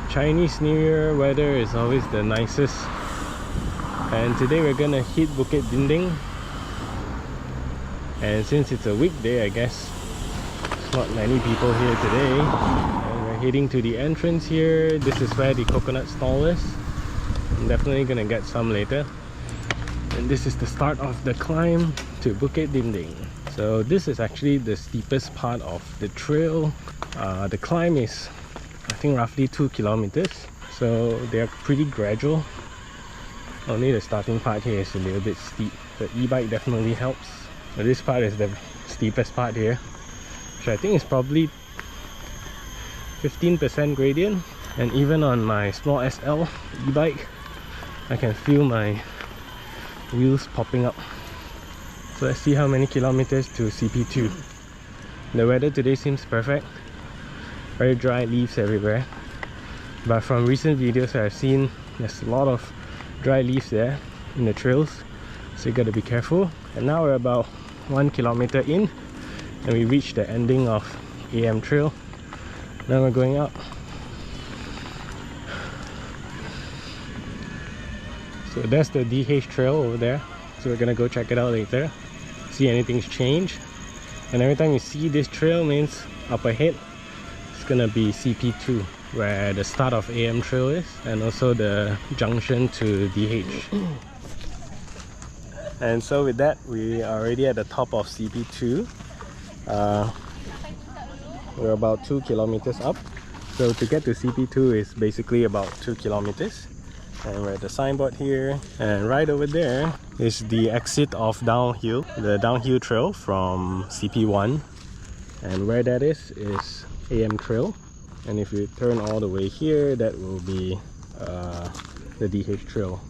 Chinese New Year weather is always the nicest, and today we're gonna hit Bukit Dinding. And since it's a weekday, I guess there's not many people here today, and we're heading to the entrance here. This is where the coconut stall is. I'm definitely gonna get some later. And this is the start of the climb to Bukit Dinding. So this is actually the steepest part of the trail. The climb is, I think, roughly 2 kilometers, so they are pretty gradual. Only the starting part here is a little bit steep. The e-bike definitely helps. So this part is the steepest part here, which I think is probably 15% gradient. And even on my small SL e-bike, I can feel my wheels popping up. So let's see how many kilometers to CP2. The weather today seems perfect. Very dry, leaves everywhere. But from recent videos I've seen, there's a lot of dry leaves there in the trails, so you gotta be careful. And now we're about 1 kilometer in, and we reached the ending of AM Trail. Now we're going up. So that's the DH Trail over there, so we're gonna go check it out later, see anything's changed. And every time you see this trail means up ahead it's gonna be CP2, where the start of AM Trail is, and also the junction to DH. And so with that, we are already at the top of CP2. We're about 2 kilometers up. So to get to CP2 is basically about 2 kilometers. And we're at the signboard here, and right over there is the exit of downhill, the downhill trail from CP1. And where that is AM Trail. And if you turn all the way here, that will be the DH Trail.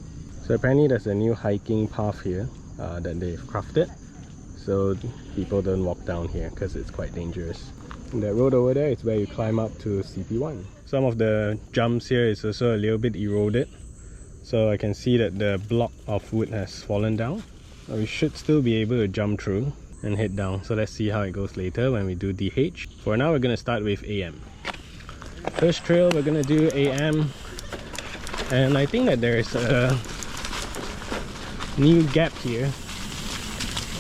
So apparently there's a new hiking path here that they've crafted, so people don't walk down here because it's quite dangerous. And that road over there is where you climb up to CP1. Some of the jumps here is also a little bit eroded, so I can see that the block of wood has fallen down. We should still be able to jump through and head down. So let's see how it goes later when we do DH. For now, we're gonna start with AM. First trail, we're gonna do AM, and I think that there's a new gap here.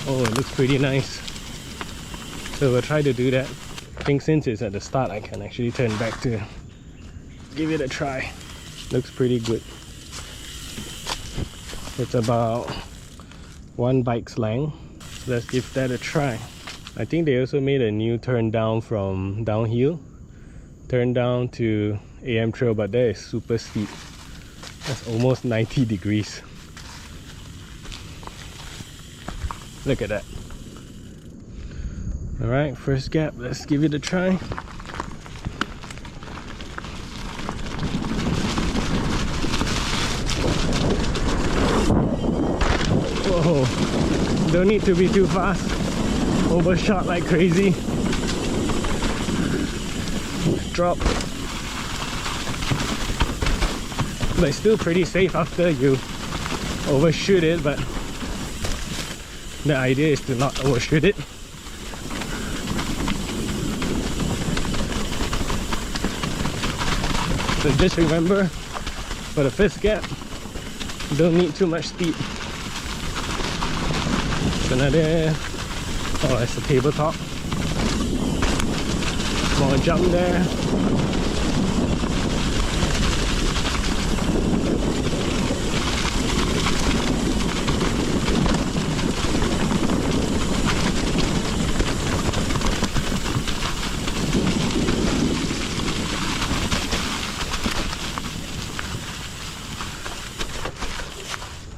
Oh, it looks pretty nice, so we'll try to do that. I think since it's at the start, I can actually turn back to give it a try. Looks pretty good. It's about 1 bike's length. So let's give that a try. I think they also made a new turn down from downhill, turn down to AM Trail, but that is super steep. That's almost 90 degrees. Look at that. Alright, first gap, let's give it a try. Whoa, don't need to be too fast. Overshot like crazy. Drop. But it's still pretty safe after you overshoot it, but the idea is to not overshoot it. So just remember, for the first gap, you don't need too much speed. So another, oh, it's a tabletop. Small jump there.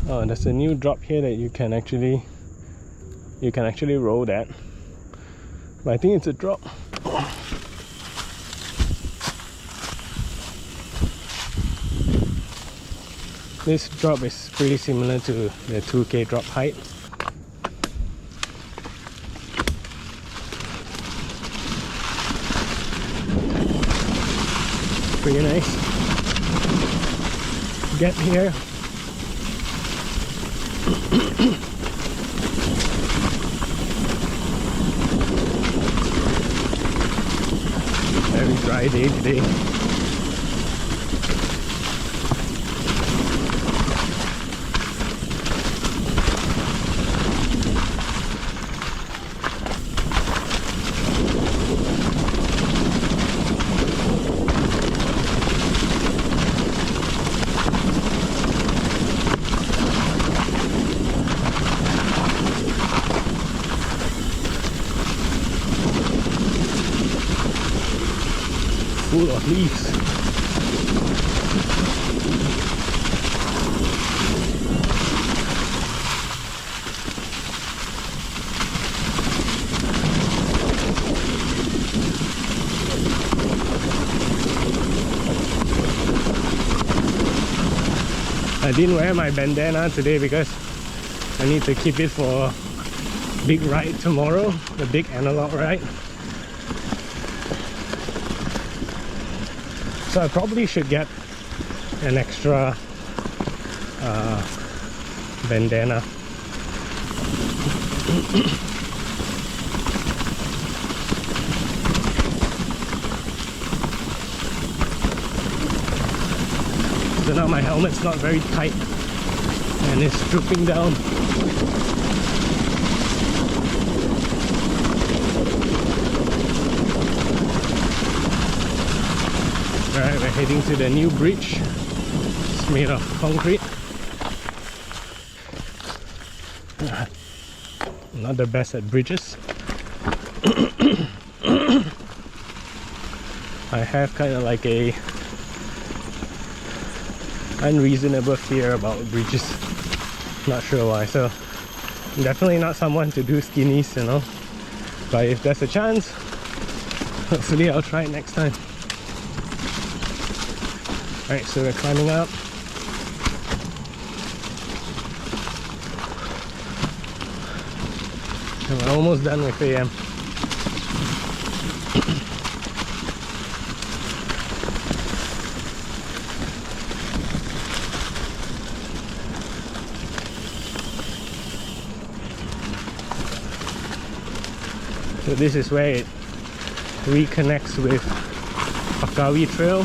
Oh, there's a new drop here that you can actually roll that, but I think it's a drop. This drop is pretty similar to the 2K drop height. Pretty nice. Get here. Very dry day today. full of leaves. I didn't wear my bandana today because I need to keep it for a big ride tomorrow, the big analog ride. So I probably should get an extra bandana. So now my helmet's not very tight and it's drooping down. Alright, we're heading to the new bridge. It's made of concrete. I'm not the best at bridges. I have kind of like a unreasonable fear about bridges. Not sure why. So I'm definitely not someone to do skinnies, you know. But if there's a chance, hopefully I'll try it next time. Alright, so we're climbing up. And we're almost done with AM. So this is where it reconnects with Fakawi Trail.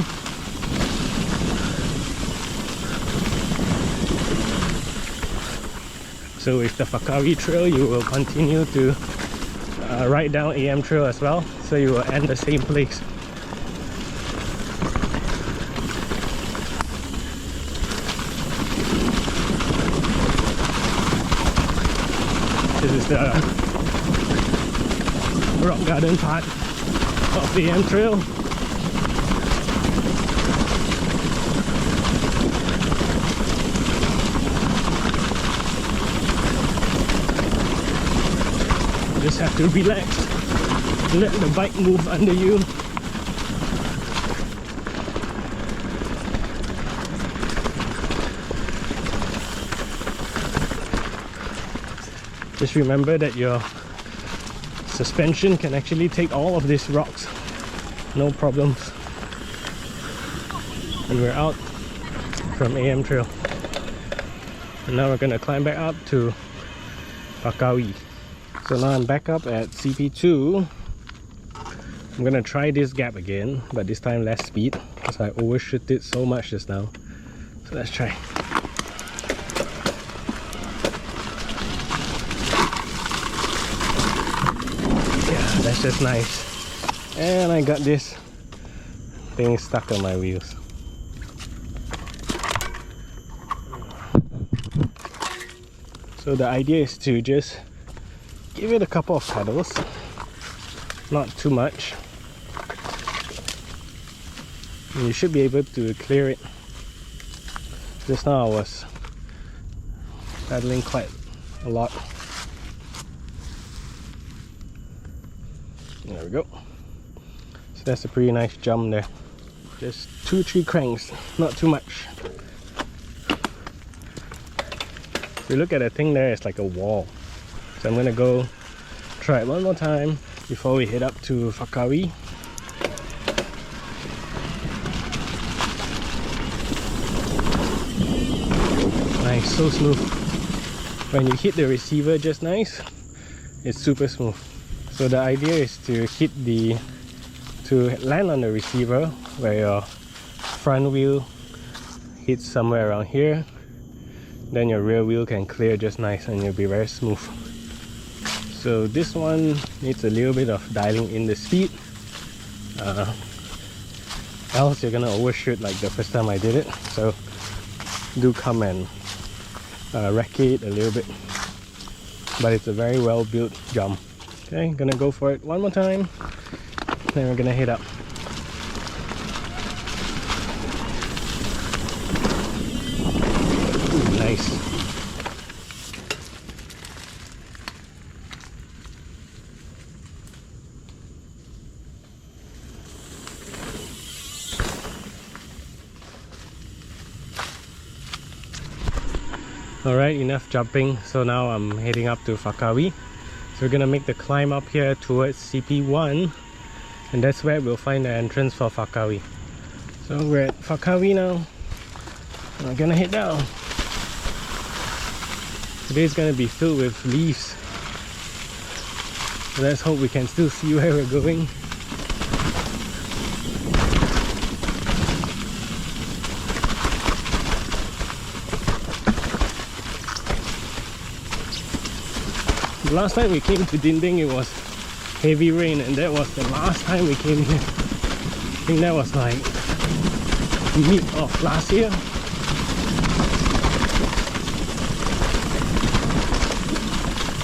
So with the Fakawi Trail, you will continue to ride down AM Trail as well. So you will end the same place. This is the rock garden part of the AM Trail. You just have to relax, let the bike move under you. Just remember that your suspension can actually take all of these rocks, no problems. And we're out from AM Trail. And now we're gonna climb back up to Fakawi. So now I'm back up at CP2. I'm gonna try this gap again, but this time less speed because I overshoot it so much just now. So let's try. That's just nice. And I got this thing stuck on my wheels. So the idea is to just give it a couple of pedals, not too much. And you should be able to clear it. Just now I was pedaling quite a lot. There we go. So that's a pretty nice jump there. Just 2-3 cranks, not too much. If you look at the thing there, it's like a wall. So I'm gonna go try it one more time before we head up to Fakawi. Nice, so smooth. When you hit the receiver just nice, it's super smooth. So the idea is to land on the receiver where your front wheel hits somewhere around here. Then your rear wheel can clear just nice and you'll be very smooth. So this one needs a little bit of dialing in the speed. Else you're gonna overshoot like the first time I did it. So do come and wreck it a little bit. But it's a very well built jump. Okay, gonna go for it one more time, then we're gonna head up. nice. Alright, enough jumping. So now I'm heading up to Fakawi. So we're gonna make the climb up here towards CP1, and that's where we'll find the entrance for Fakawi. So we're at Fakawi now. We're gonna head down. Today's gonna be filled with leaves. So let's hope we can still see where we're going. Last time we came to Dinding, it was heavy rain, and that was the last time we came here. I think that was like mid of last year.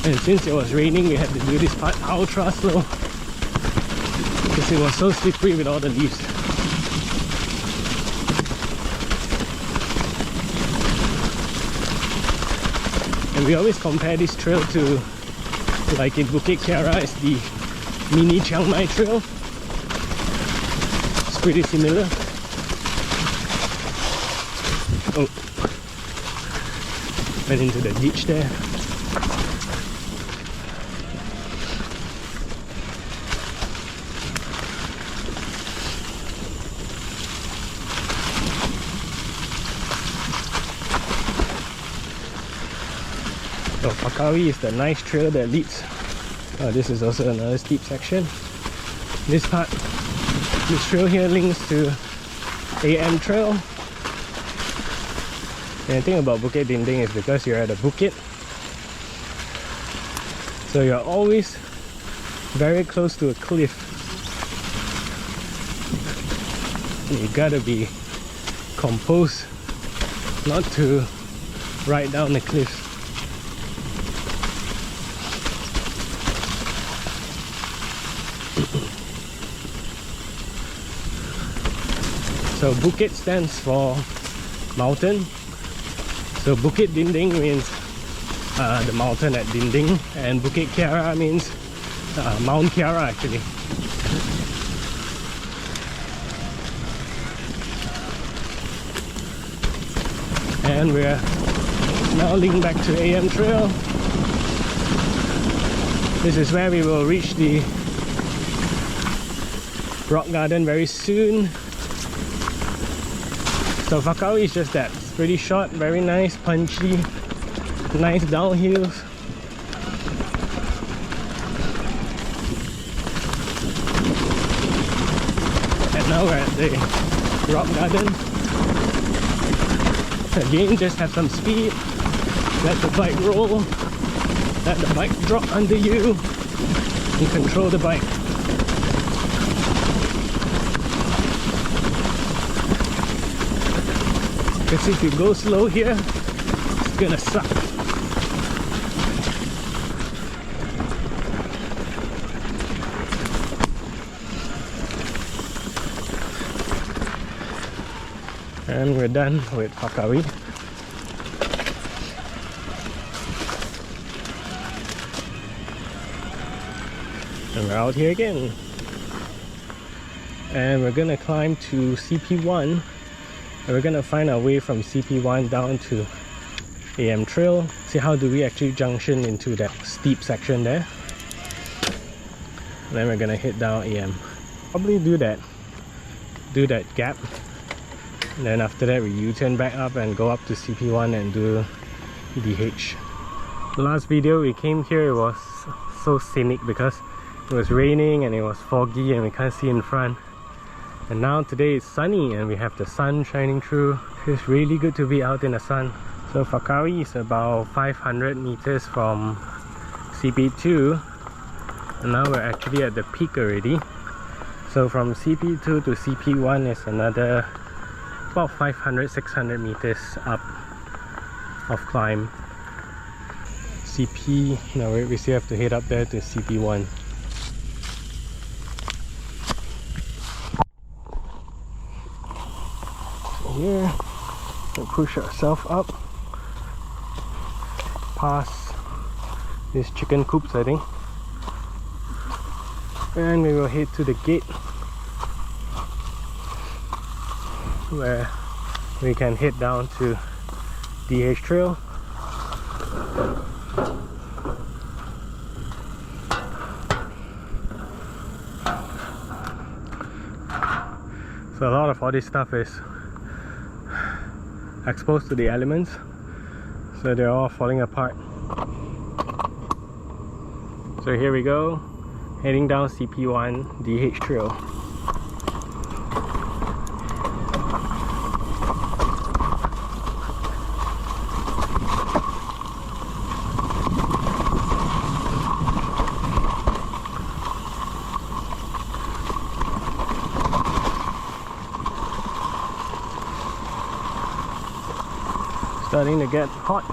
And since it was raining, we had to do this part ultra slow because it was so slippery with all the leaves. And we always compare this trail to, like in Bukit Kiara, is the mini Chiang Mai trail. It's pretty similar. Oh, went into the ditch there. So Fakawi is the nice trail that leads. This is also another steep section. This trail here links to AM Trail. And the thing about Bukit Dinding is because you're at a Bukit, so you're always very close to a cliff. And you gotta be composed not to ride down the cliff. So Bukit stands for mountain. So Bukit Dinding means the mountain at Dinding, and Bukit Kiara means Mount Kiara actually. And we're now linking back to AM Trail. This is where we will reach the rock garden very soon. So Fakawi is just that. It's pretty short, very nice, punchy, nice downhills. And now we're at the rock garden. Again, just have some speed, let the bike roll, let the bike drop under you, and control the bike. Because if you go slow here, it's gonna suck. And we're done with Fakawi. And we're out here again. And we're gonna climb to CP1. And we're gonna find our way from CP1 down to AM Trail. See how do we actually junction into that steep section there. And then we're gonna hit down AM. Probably do that gap. And then after that we U-turn back up and go up to CP1 and do DH. The last video we came here, it was so scenic because it was raining and it was foggy and we can't see in front. And now today it's sunny and we have the sun shining through. It's really good to be out in the sun. So Fakawi is about 500 meters from CP2, and now we're actually at the peak already. So from CP2 to CP1 is another about 500-600 meters up of climb. CP, no wait, we still have to head up there to CP1. So here, we'll push ourselves up past these chicken coops, I think, and we will head to the gate where we can head down to DH Trail. So a lot of all this stuff is exposed to the elements, so they're all falling apart. So here we go, heading down CP1 DH Trail. Starting to get hot.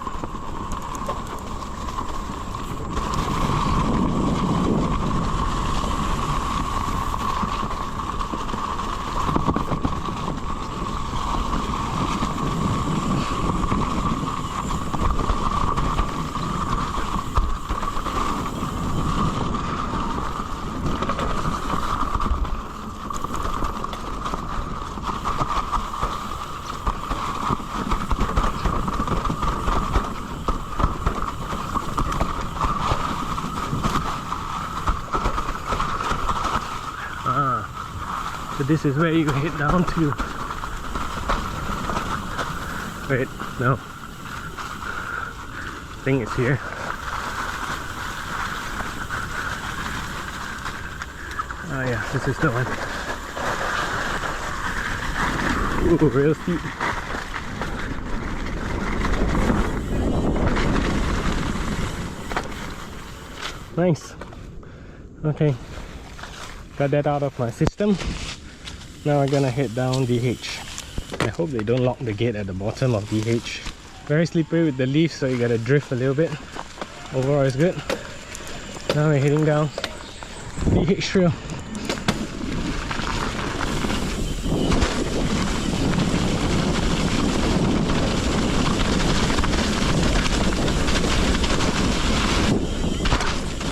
So this is where you head down to. Wait, no. I think it's here. Oh yeah, this is the one. Ooh, real steep. Nice. Okay. Got that out of my system. Now we're gonna head down DH. I hope they don't lock the gate at the bottom of DH. Very slippery with the leaves, so you gotta drift a little bit. Overall it's good. Now we're heading down DH Trail.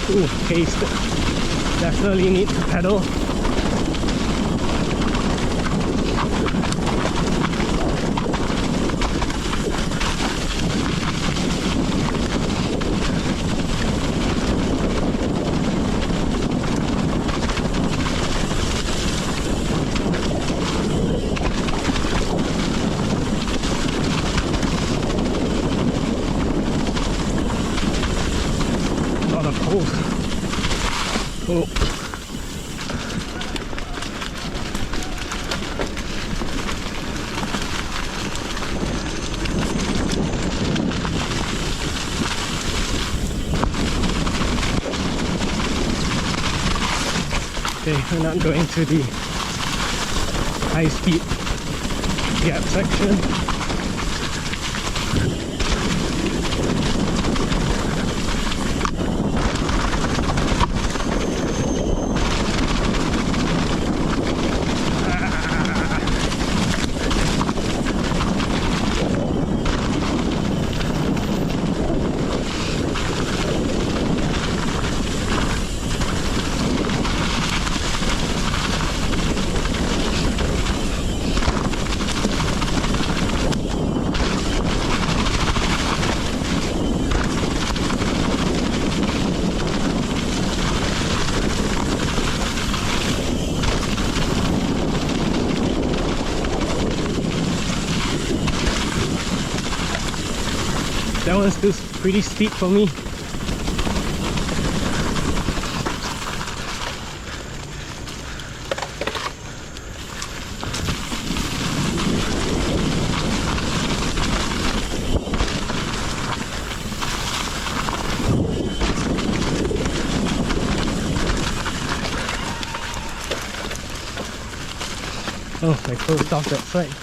Ooh, haste. Definitely need to pedal. A lot of holes. Oh. Okay, we're not going to the high speed gap section. That one's still pretty steep for me. Oh, I closed off that side.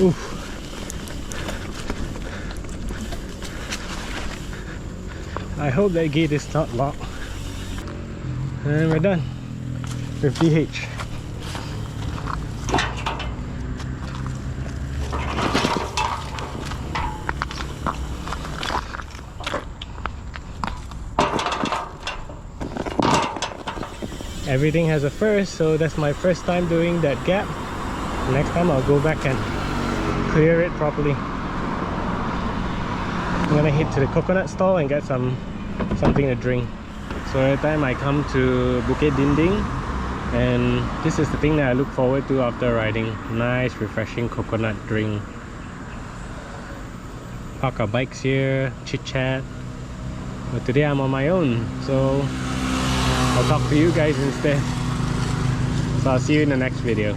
Oof. I hope that gate is not locked. And we're done with DH. Everything has a first, so that's my first time doing that gap. Next time I'll go back and clear it properly. I'm gonna head to the coconut stall and get something to drink. So every time I come to Bukit Dinding, and this is the thing that I look forward to after riding. Nice refreshing coconut drink. Park our bikes here, chit chat. But today I'm on my own, so I'll talk to you guys instead. So I'll see you in the next video.